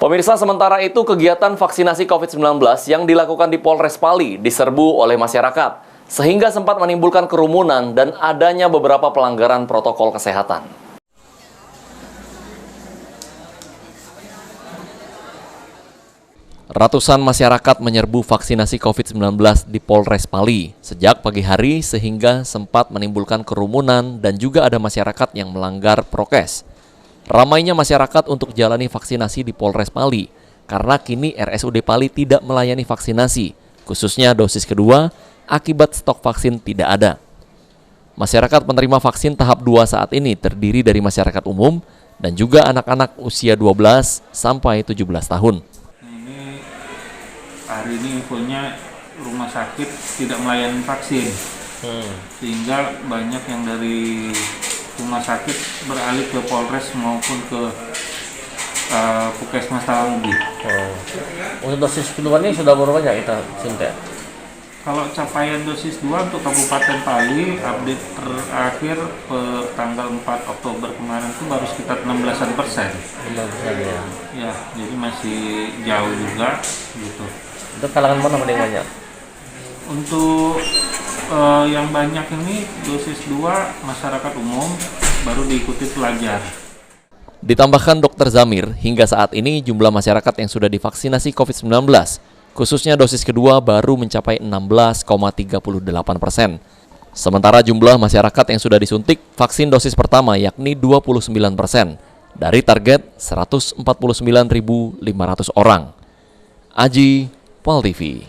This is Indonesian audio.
Pemirsa, sementara itu kegiatan vaksinasi COVID-19 yang dilakukan di Polres Pali diserbu oleh masyarakat, sehingga sempat menimbulkan kerumunan dan adanya beberapa pelanggaran protokol kesehatan. Ratusan masyarakat menyerbu vaksinasi COVID-19 di Polres Pali sejak pagi hari sehingga sempat menimbulkan kerumunan dan juga ada masyarakat yang melanggar prokes. Ramainya masyarakat untuk jalani vaksinasi di Polres Pali karena kini RSUD Pali tidak melayani vaksinasi, khususnya dosis kedua, akibat stok vaksin tidak ada. Masyarakat penerima vaksin tahap 2 saat ini terdiri dari masyarakat umum dan juga anak-anak usia 12 sampai 17 tahun. Hari ini infonya rumah sakit tidak melayani vaksin, sehingga banyak yang dari rumah sakit beralih ke Polres maupun ke Puskesmas Talangubi. Untuk dosis kedua ini sudah berapa banyak kita suntik? Kalau capaian dosis 2 untuk Kabupaten Pali, update terakhir per tanggal 4 Oktober kemarin itu baru sekitar 16% ya. Ya, jadi masih jauh juga gitu. Itu kalangan mana paling banyak? Untuk yang banyak ini dosis 2 masyarakat umum, baru diikuti pelajar. Ditambahkan Dr. Zamir, hingga saat ini jumlah masyarakat yang sudah divaksinasi COVID-19, khususnya dosis kedua baru mencapai 16,38%. Sementara jumlah masyarakat yang sudah disuntik vaksin dosis pertama yakni 29% dari target 149.500 orang. Aji, Pol TV.